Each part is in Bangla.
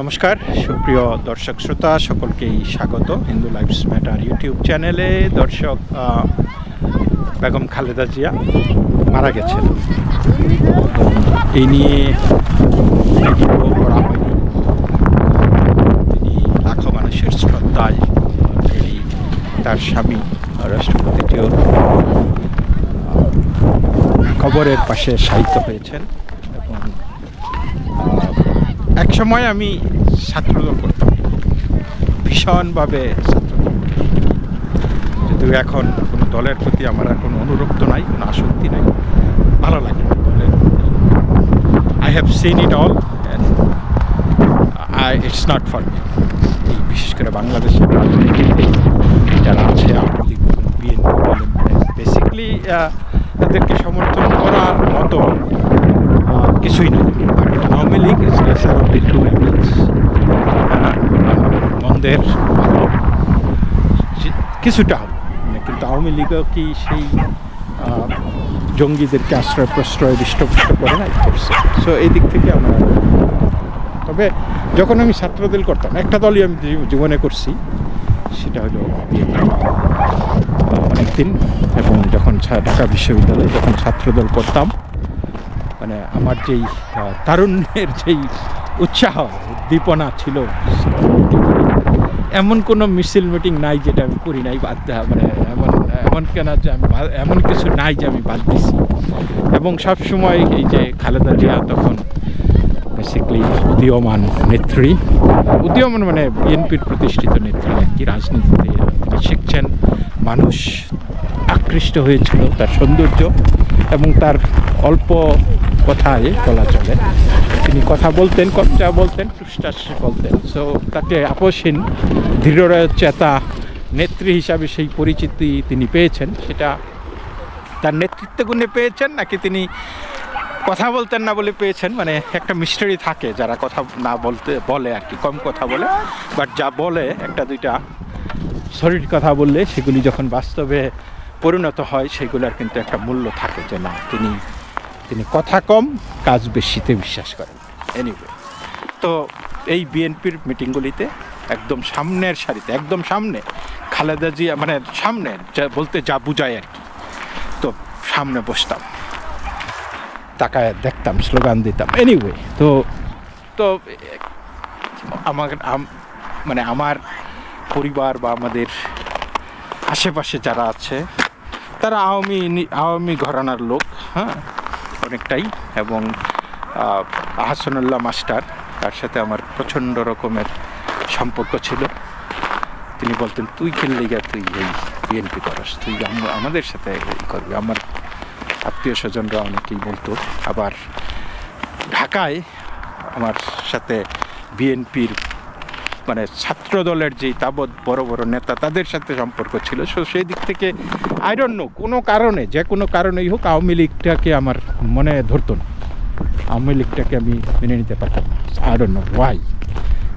নমস্কার সুপ্রিয় দর্শক শ্রোতা সকলকেই স্বাগত হিন্দু লাইভস ম্যাটার ইউটিউব চ্যানেলে। দর্শক, বেগম খালেদা জিয়া মারা গেছেন, এই নিয়ে ভিডিও করা হয়নি। তিনি লাখো মানুষের শ্রদ্ধায় তিনি তার স্বামী রাষ্ট্রপতিটিও কবরের পাশে শায়িত হয়েছেন। এবং এক সময় আমি ছাত্রদল করতাম, ভীষণভাবে ছাত্রদল, যদিও এখন কোনো দলের প্রতি আমার আর কোনো অনুরক্ত নাই, কোনো আসক্তি নাই, ভালো লাগে দলের। I have seen it all and it's not for me. এই বিশেষ করে বাংলাদেশের রাজনীতিতে যারা আছে, আওয়ামী লীগ বলেন, বিএনপি বলেন, বেসিকলি তাদেরকে সমর্থন করার মতো কিছুই নেই। আওয়ামী লীগ মন্দের ভালো কিছুটা হবে, কিন্তু আওয়ামী লীগও কি সেই জঙ্গিদেরকে আশ্রয় প্রশ্রয় হৃষ্টপুষ্ট করে নাই, করছে। সো এই দিক থেকে আমরা, তবে যখন আমি ছাত্রদল করতাম, একটা দলই আমি জীবনে করছি, সেটা হলো অনেকদিন। এবং যখন ঢাকা বিশ্ববিদ্যালয়ে যখন ছাত্রদল করতাম, মানে আমার যেই তারুণ্যের যেই উৎসাহ উদ্দীপনা ছিল, এমন কোনো মিছিল মিটিং নাই যেটা আমি করি নাই, বাদ মানে এমন কেন যে আমি এমন কিছু নাই যে আমি বাদ দিছি। এবং সবসময় এই যে খালেদা জিয়া তখন বেসিকলি উদীয়মান নেত্রী, উদীয়মান মানে বিএনপির প্রতিষ্ঠিত নেত্রী আর কি, রাজনীতিতে তিনি শিখছেন। মানুষ আকৃষ্ট হয়েছিল তার সৌন্দর্য এবং তার অল্প কথায় বলা চলে, তিনি কথা বলতেন, যা বলতেন টুসটাস বলতেন। সো তাকে আপসহীন দৃঢ়চেতা নেত্রী হিসাবে সেই পরিচিতি তিনি পেয়েছেন। সেটা তার নেতৃত্ব গুণে পেয়েছেন নাকি তিনি কথা বলতেন না বলে পেয়েছেন, মানে একটা মিস্টারি থাকে যারা কথা না বলে আর কি, কম কথা বলে, বাট যা বলে একটা দুইটা সলিড কথা বললে সেগুলি যখন বাস্তবে পরিণত হয়, সেগুলোর কিন্তু একটা মূল্য থাকে, যে না তিনি কথা কম কাজ বেশিতে বিশ্বাস করেন। এনিওয়ে, তো এই বিএনপির মিটিংগুলিতে একদম সামনের সারিতে, একদম সামনে খালেদা জিয়া, মানে সামনে বলতে যা বুঝায় আর কি, তো সামনে বসতাম, তাকায় দেখতাম, স্লোগান দিতাম। এনিওয়ে, তো মানে আমার পরিবার বা আমাদের আশেপাশে যারা আছে তারা আওয়ামী ঘরানার লোক, হ্যাঁ, অনেকটাই। এবং আহসানুল্লাহ মাস্টার, তার সাথে আমার প্রচণ্ড রকমের সম্পর্ক ছিল। তিনি বলতেন, তুই খেললে গিয়া তুই এই বিএনপি করস, তুই আমাদের সাথে করবি। আমার আত্মীয় স্বজনরা অনেকেই বলতো। আবার ঢাকায় আমার সাথে বিএনপির মানে ছাত্র দলের যেই তাবৎ বড় বড় নেতা, তাদের সাথে সম্পর্ক ছিল। সো সেই দিক থেকে আই ডোন্ট নো, কোনো কারণে, যে কোনো কারণেই হোক, আওয়ামী লীগটাকে আমার মনে ধরতো না, আওয়ামী লীগটাকে আমি মেনে নিতে পারতাম না। I don't know Y,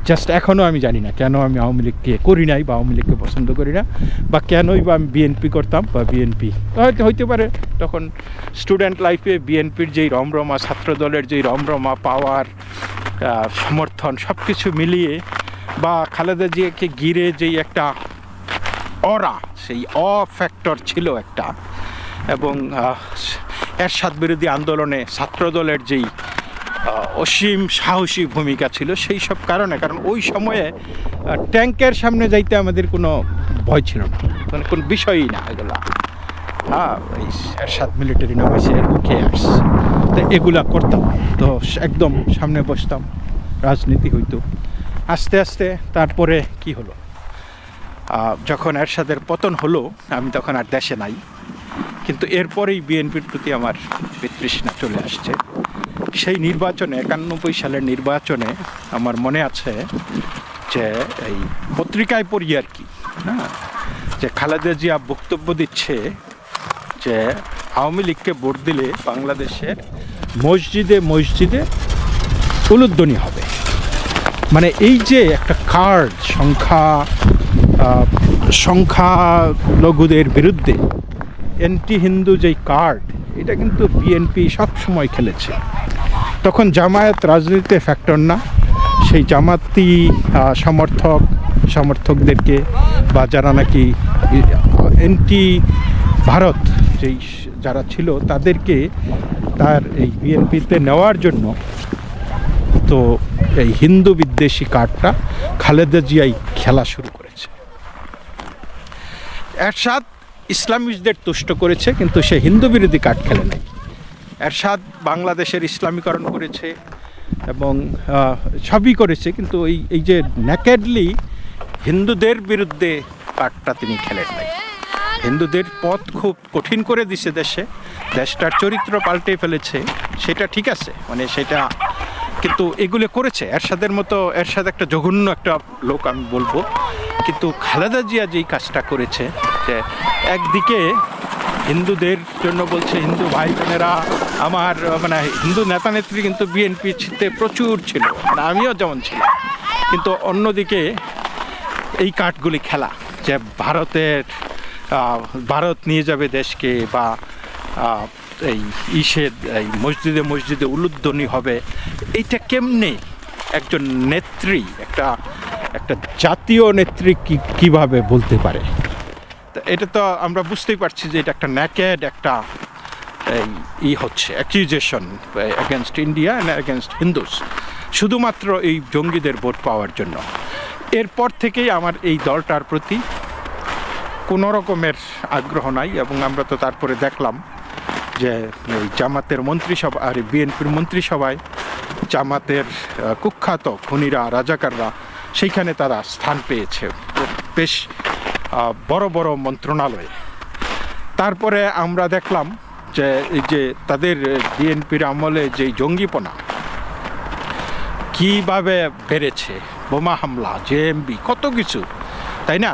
just এখনও আমি জানি না কেন আমি আওয়ামী লীগকে করি নাই বা আওয়ামী লীগকে পছন্দ করি না, বা কেনই বা আমি বিএনপি করতাম বা বিএনপি হয়তো হইতে পারে। তখন স্টুডেন্ট লাইফে বিএনপির যেই রমরমা, ছাত্র দলের যেই রমরমা, পাওয়ার, সমর্থন, সব কিছু মিলিয়ে, বা খালেদা জিয়াকে ঘিরে যেই একটা অরা, সেই ফ্যাক্টর ছিল একটা। এবং এরশাদ বিরোধী আন্দোলনে ছাত্রদলের যেই অসীম সাহসী ভূমিকা ছিল, সেই সব কারণে, কারণ ওই সময়ে ট্যাঙ্কের সামনে যাইতে আমাদের কোনো ভয় ছিল না, মানে কোনো বিষয়ই না এগুলা। এই এরশাদ মিলিটারি নামাইছে, উঠে আসছে, তো এগুলা করতাম। তো একদম সামনে বসতাম, রাজনীতি হইতো। আস্তে আস্তে তারপরে কি হলো, যখন এরশাদের পতন হলো, আমি তখন আর দেশে নাই, কিন্তু এরপরেই বিএনপির প্রতি আমার বিতৃষ্ণা চলে আসছে। সেই নির্বাচনে, 91 সালের নির্বাচনে আমার মনে আছে যে এই পত্রিকায় পড়ি আর কি, হ্যাঁ, যে খালেদা জিয়া বক্তব্য দিচ্ছে যে আওয়ামী লীগকে ভোট দিলে বাংলাদেশের মসজিদে মসজিদে উলুধ্বনি হবে। মানে এই যে একটা কার্ড, সংখ্যালঘুদের বিরুদ্ধে অ্যান্টি হিন্দু যেই কার্ড, এটা কিন্তু বিএনপি সব সময় খেলেছে। তখন জামায়াত রাজনীতিতে ফ্যাক্টর না, সেই জামাতি সমর্থকদেরকে বা যারা নাকি এন্টি ভারত যেই যারা ছিল তাদেরকে তার এই বিএনপিতে নেওয়ার জন্য তো এই হিন্দু বিদ্বেষী কার্ডটা খালেদা জিয়াই খেলা শুরু করেছে। এরশাদ ইসলামিস্টদের তুষ্ট করেছে, কিন্তু সে হিন্দু বিরোধী কার্ড খেলে নাই। এরশাদ বাংলাদেশের ইসলামীকরণ করেছে এবং সবই করেছে, কিন্তু এই যে নেকেডলি হিন্দুদের বিরুদ্ধে কার্ডটা তিনি খেলেন নাই। হিন্দুদের পথ খুব কঠিন করে দিছে দেশটার চরিত্র পাল্টে ফেলেছে, সেটা ঠিক আছে, মানে সেটা, কিন্তু এগুলো করেছে এরশাদ একটা জঘন্য একটা লোক আমি বলবো। কিন্তু খালেদা জিয়া যেই কাজটা করেছে, যে একদিকে হিন্দুদের জন্য বলছে হিন্দু ভাই বোনেরা আমার, মানে হিন্দু নেতা নেত্রী কিন্তু বিএনপিতে প্রচুর ছিল, মানে আমিও যেমন ছিলাম, কিন্তু অন্যদিকে এই কার্ডগুলি খেলা যে ভারত নিয়ে যাবে দেশকে, বা এই মসজিদে উলুধ্বনি হবে, এইটা কেমনে একজন নেত্রী, একটা জাতীয় নেত্রী কিভাবে বলতে পারে? এটা তো আমরা বুঝতেই পারছি যে এটা একটা ন্যাকেড একটা হচ্ছে accusation against India and against Hindus, শুধুমাত্র এই জঙ্গিদের ভোট পাওয়ার জন্য। এরপর থেকেই আমার এই দলটার প্রতি কোনো রকমের আগ্রহ নাই, এবং আমরা তো তারপরে দেখলাম যে এই জামাতের মন্ত্রিসভা আর বিএনপির মন্ত্রিসভায় জামাতের কুখ্যাত খুনিরা, রাজাকাররা সেইখানে তারা স্থান পেয়েছে বেশ বড় বড় মন্ত্রণালয়ে। তারপরে আমরা দেখলাম যে এই যে তাদের বিএনপির আমলে যেই জঙ্গিপনা কীভাবে বেড়েছে, বোমা হামলা, জেএমবি, কত কিছু, তাই না?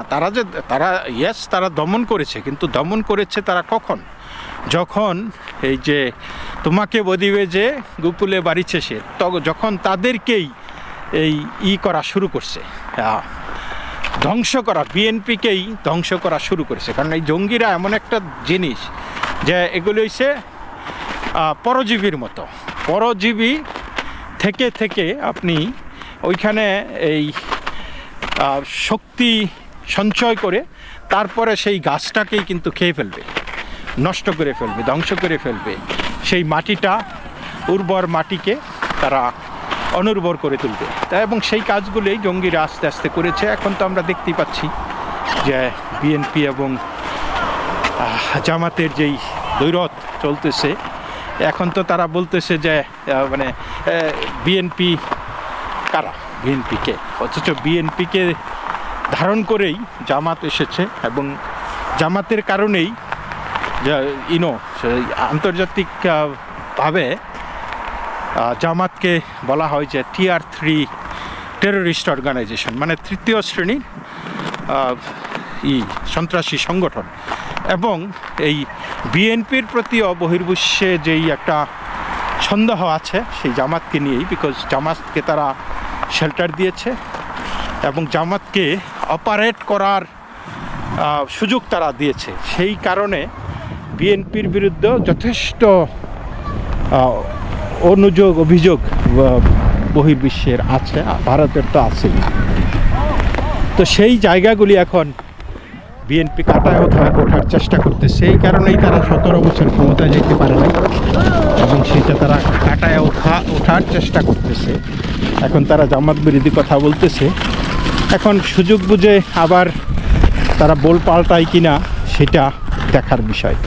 তারা দমন করেছে, কিন্তু দমন করেছে তারা কখন? যখন এই যে তোমাকে বদিবে যে গোকুলে বাড়িছে সে, যখন তাদেরকেই করা শুরু করছে, ধ্বংস করা, বিএনপিকেই ধ্বংস করা শুরু করেছে। কারণ এই জঙ্গিরা এমন একটা জিনিস যে এগুলো হচ্ছে পরজীবীর মতো, পরজীবী থেকে আপনি ওইখানে এই শক্তি সঞ্চয় করে তারপরে সেই গাছটাকেই কিন্তু খেয়ে ফেলবে, নষ্ট করে ফেলবে, ধ্বংস করে ফেলবে। সেই মাটিটা, উর্বর মাটিকে তারা অনুর্বর করে তুলবে। এবং সেই কাজগুলোই জঙ্গিরা আস্তে আস্তে করেছে। এখন তো আমরা দেখতেই পাচ্ছি যে বিএনপি এবং জামাতের যেই দ্বৈরথ চলতেছে, এখন তো তারা বলতেছে যে মানে বিএনপি কারা, বিএনপিকে, অথচ বিএনপিকে ধারণ করেই জামাত এসেছে, এবং জামাতের কারণেই আন্তর্জাতিকভাবে জামাতকে বলা হয় যে Tier 3 টেরোরিস্ট অর্গানাইজেশন, মানে তৃতীয় শ্রেণীর সন্ত্রাসী সংগঠন। এবং এই বিএনপির প্রতিও বহির্বিশ্বে যেই একটা সন্দেহ আছে সেই জামাতকে নিয়েই, বিকজ জামাতকে তারা শেল্টার দিয়েছে এবং জামাতকে অপারেট করার সুযোগ তারা দিয়েছে। সেই কারণে বিএনপির বিরুদ্ধে যথেষ্ট অভিযোগ বহির্বিশ্বের আছে, ভারতের তো আছেই। তো সেই জায়গাগুলি এখন বিএনপি কাটায় ওঠার চেষ্টা করতেছে। এই কারণেই তারা 17 বছর ক্ষমতায় যেতে পারে না, এবং সেটা তারা কাটায় ওঠার চেষ্টা করতেছে। এখন তারা জামাত বিরোধী কথা বলতেছে, এখন সুযোগ বুঝে আবার তারা বল পাল্টায় কিনা সেটা দেখার বিষয়।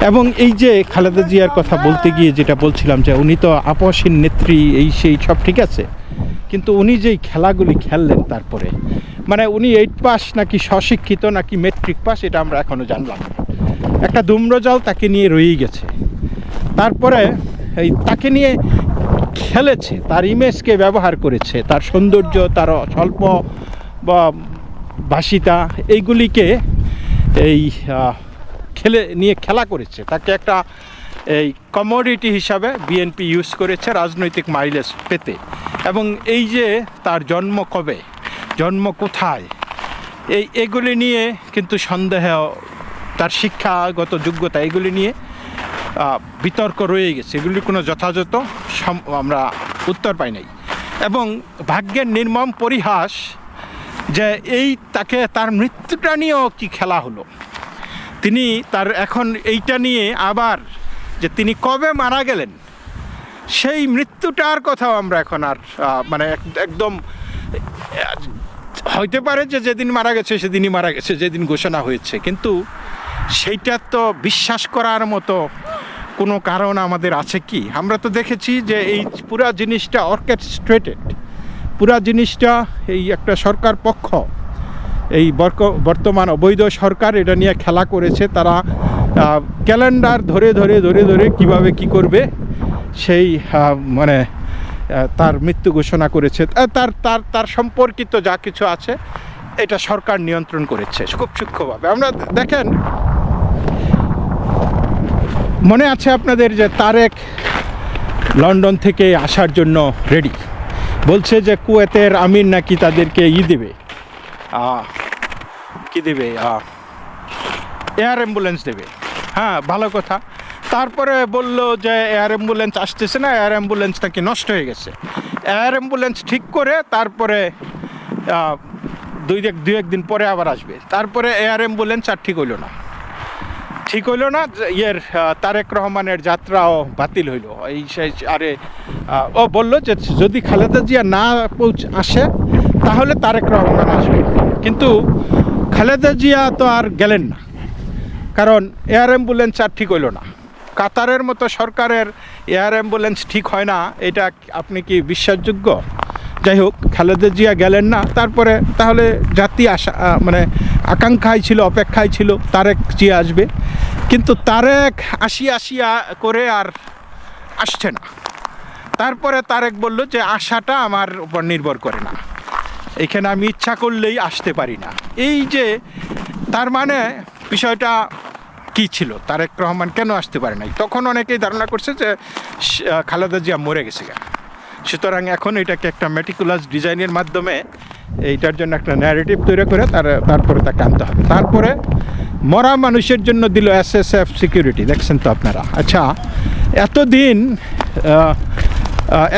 এবং এই যে খালেদা জিয়ার কথা বলতে গিয়ে যেটা বলছিলাম, যে উনি তো আপসহীন নেত্রী, সেই সব ঠিক আছে, কিন্তু উনি যেই খেলাগুলি খেললেন, তারপরে মানে উনি 8 পাস নাকি স্বশিক্ষিত নাকি মেট্রিক পাস, এটা আমরা এখনও জানলাম না। একটা ধূম্রজাল তাকে নিয়ে রয়েই গেছে। তারপরে তাকে নিয়ে খেলেছে, তার ইমেজকে ব্যবহার করেছে, তার সৌন্দর্য, তার স্বল্প বা ভাষিতা, এইগুলিকে খেলা করেছে। তাকে একটা কমোডিটি হিসাবে বিএনপি ইউজ করেছে রাজনৈতিক মাইলেজ পেতে। এবং এই যে তার জন্ম কবে, জন্ম কোথায়, এগুলি নিয়ে কিন্তু সন্দেহ, তার শিক্ষাগত যোগ্যতা, এগুলি নিয়ে বিতর্ক রয়ে গেছে। এগুলির কোনো যথাযথ আমরা উত্তর পাই নাই। এবং ভাগ্যের নির্মম পরিহাস যে তার মৃত্যুটা নিয়েও কি খেলা হলো। তিনি তার এখন এইটা নিয়ে আবার যে তিনি কবে মারা গেলেন সেই মৃত্যুটার কথাও আমরা এখন আর মানে একদম হইতে পারে যে যেদিন মারা গেছে সেদিনই মারা গেছে, যেদিন ঘোষণা হয়েছে, কিন্তু সেইটা তো বিশ্বাস করার মতো কোনো কারণ আমাদের আছে কি? আমরা তো দেখেছি যে এই পুরা জিনিসটা অর্কেস্ট্রেটেড, পুরা জিনিসটা এই একটা সরকার পক্ষ, এই বর্তমান অবৈধ সরকার এটা নিয়ে খেলা করেছে। তারা ক্যালেন্ডার ধরে ধরে ধরে ধরে কীভাবে কি করবে সেই মানে তার মৃত্যু ঘোষণা করেছে। তার তার তার সম্পর্কিত যা কিছু আছে এটা সরকার নিয়ন্ত্রণ করেছে খুব সূক্ষ্মভাবে। আমরা দেখেন, মনে আছে আপনাদের যে তারেক লন্ডন থেকে আসার জন্য রেডি, বলছে যে কুয়েতের আমির নাকি তাদেরকে দেবে, কি দেবে, এয়ার অ্যাম্বুলেন্স দেবে। হ্যাঁ, ভালো কথা। তারপরে বলল যে এয়ার অ্যাম্বুলেন্স আসতেছে না, এয়ার অ্যাম্বুলেন্স নাকি নষ্ট হয়ে গেছে। এয়ার অ্যাম্বুলেন্স ঠিক করে তারপরে দুই একদিন পরে আবার আসবে। তারপরে এয়ার অ্যাম্বুলেন্স আর ঠিক হইল না। তারেক রহমানের যাত্রাও বাতিল হইল। ও বলল যে যদি খালেদা জিয়া না আসে তাহলে তারেক রহমান আসবে, কিন্তু খালেদা জিয়া তো আর গেলেন না, কারণ এয়ার অ্যাম্বুলেন্স আর ঠিক হইল না। কাতারের মতো সরকারের এয়ার অ্যাম্বুলেন্স ঠিক হয় না, এটা আপনি কি বিশ্বাসযোগ্য? যাই হোক, খালেদা জিয়া গেলেন না। তারপরে তাহলে জাতি মানে আকাঙ্ক্ষায় ছিল, অপেক্ষায় ছিল তারেক জিয়া আসবে, কিন্তু তারেক আসিয়া করে আর আসছে না। তারপরে তারেক বলল যে আশাটা আমার উপর নির্ভর করে না, এখানে আমি ইচ্ছা করলেই আসতে পারি না। এই যে তার মানে বিষয়টা কি ছিল, তারেক রহমান কেন আসতে পারে নাই? তখন অনেকেই ধারণা করছে যে খালেদা জিয়া মরে গেছে কেন। সুতরাং এখন এটাকে একটা মেটিকুলাস ডিজাইনের মাধ্যমে এইটার জন্য একটা ন্যারেটিভ তৈরি করে তারপরে তাকে আনতে হবে। তারপরে মরা মানুষের জন্য দিল SSF সিকিউরিটি, দেখছেন তো আপনারা। আচ্ছা, এতদিন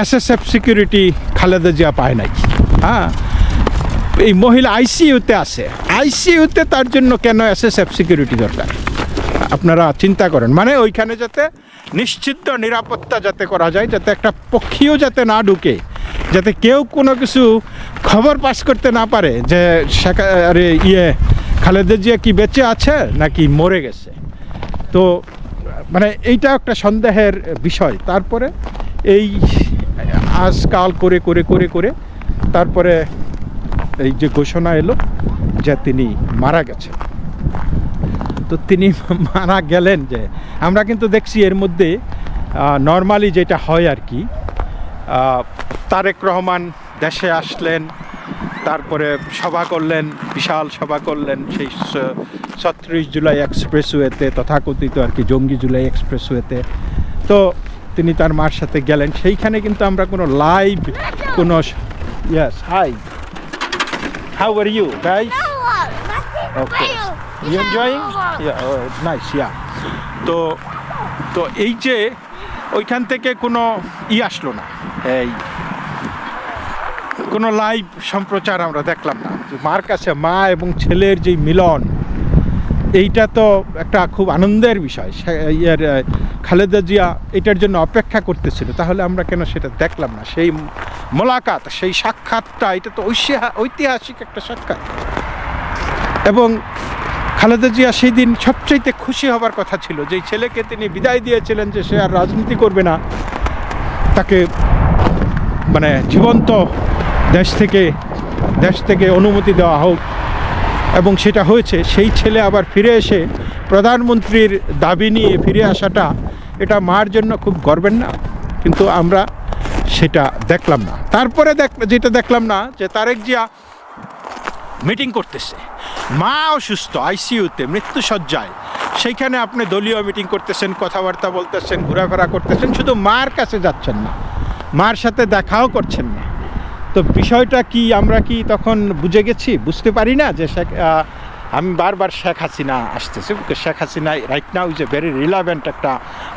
SSF সিকিউরিটি খালেদা জিয়া পায় নাই। হ্যাঁ, এই মহিলা ICUতে আছে, ICUতে তার জন্য কেন SSF সিকিউরিটি দরকার? আপনারা চিন্তা করেন। মানে ওইখানে যাতে নিশ্চিত নিরাপত্তা যাতে করা যায়, যাতে একটা পক্ষীও যাতে না ঢুকে, যাতে কেউ কোনো কিছু খবর পাস করতে না পারে যে খালেদা জিয়া কি বেঁচে আছে নাকি মরে গেছে। তো মানে এইটা একটা সন্দেহের বিষয়। তারপরে এই আজকাল করে করে করে করে তারপরে এই যে ঘোষণা এলো যে তিনি মারা গেছেন। তো তিনি মারা গেলেন, যে আমরা কিন্তু দেখছি এর মধ্যে নর্মালি যেটা হয় আর কি, তারেক রহমান দেশে আসলেন, তারপরে সভা করলেন, বিশাল সভা করলেন সেই 36 জুলাই এক্সপ্রেসওয়েতে, তথাকথিত আর কি জঙ্গি জুলাই এক্সপ্রেসওয়েতে। তো তিনি তার মার সাথে গেলেন। সেইখানে কিন্তু আমরা কোনো লাইভ কোনো yes hi how are you guys okay You enjoying? Yeah, oh, it's nice, yeah. তো এই যে ওইখান থেকে কোনো আসলো না, এই কোনো লাইভ সম্প্রচার আমরা দেখলাম না। মার কাছে মা এবং ছেলের যে মিলন, এইটা তো একটা খুব আনন্দের বিষয়। খালেদা জিয়া এটার জন্য অপেক্ষা করতেছিল, তাহলে আমরা কেন সেটা দেখলাম না? সেই মোলাকাত, সেই সাক্ষাৎটা, এটা তো ঐতিহাসিক একটা সাক্ষাৎ। এবং খালেদা জিয়া সেই দিন সবচাইতে খুশি হবার কথা ছিল, যেই ছেলেকে তিনি বিদায় দিয়েছিলেন যে সে আর রাজনীতি করবে না, তাকে মানে জীবন্ত দেশ থেকে অনুমতি দেওয়া হোক, এবং সেটা হয়েছে। সেই ছেলে আবার ফিরে এসে প্রধানমন্ত্রীর দাবি নিয়ে ফিরে আসাটা, এটা মার জন্য খুব গর্বের না? কিন্তু আমরা সেটা দেখলাম না। তারপরে যেটা দেখলাম না, যে তারেক জিয়া মিটিং করতেছে, মা অসুস্থ, ICUতে, মৃত্যুসজ্জায়, সেইখানে আপনি দলীয় মিটিং করতেছেন, কথাবার্তা বলতেছেন, ঘোরাফেরা করতেছেন, শুধু মার কাছে যাচ্ছেন না, মার সাথে দেখাও করছেন না। তো বিষয়টা কি, আমরা কি তখন বুঝতে পারি না যে আমি বারবার শেখ হাসিনা আসতেছে, Sheikh Hasina right now is a very relevant একটা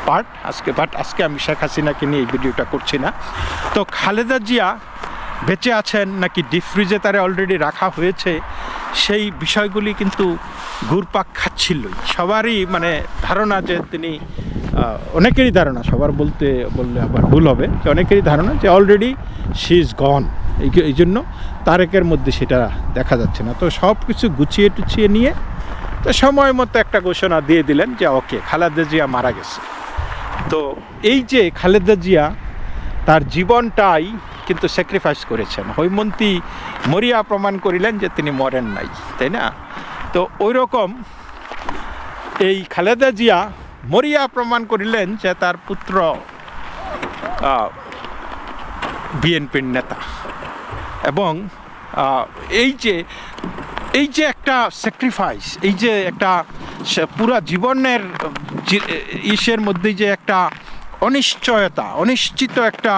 পার্ট আজকে, বাট আজকে আমি শেখ হাসিনাকে নিয়ে এই ভিডিওটা করছি না। তো খালেদা জিয়া বেঁচে আছেন নাকি ডিপ ফ্রিজে তারা অলরেডি রাখা হয়েছে, সেই বিষয়গুলি কিন্তু ঘুরপাক খাচ্ছিলই। সবারই মানে ধারণা যে তিনি, অনেকেরই ধারণা, সবার বললে আবার ভুল হবে, যে অনেকেরই ধারণা যে অলরেডি শি ইজ গন। এই জন্য তারেকের মধ্যে সেটা দেখা যাচ্ছে না। তো সব কিছু গুছিয়ে টুছিয়ে নিয়ে তো সময় মতো একটা ঘোষণা দিয়ে দিলেন যে ওকে, খালেদা জিয়া মারা গেছে। তো এই যে খালেদা জিয়া তার জীবনটাই কিন্তু স্যাক্রিফাইস করেছেন, হৈমন্তী মরিয়া প্রমাণ করিলেন যে তিনি মরেন নাই, তাই না? তো ওই রকম এই খালেদা জিয়া মরিয়া প্রমাণ করিলেন যে তার পুত্র বিএনপির নেতা। এবং এই যে একটা স্যাক্রিফাইস, এই যে একটা পুরা জীবনের ইসের মধ্যে যে একটা অনিশ্চয়তা, অনিশ্চিত একটা,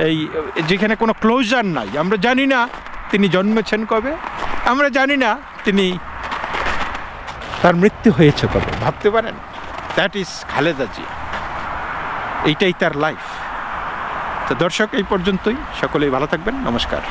এই যেখানে কোনো ক্লোজার নাই। আমরা জানি না তিনি জন্মেছেন কবে, আমরা জানি না তার মৃত্যু হয়েছে কবে। ভাবতে পারেন, দ্যাট ইজ খালেদা জিয়া, এইটাই তার লাইফ। তো দর্শক, এই পর্যন্তই। সকলেই ভালো থাকবেন, নমস্কার।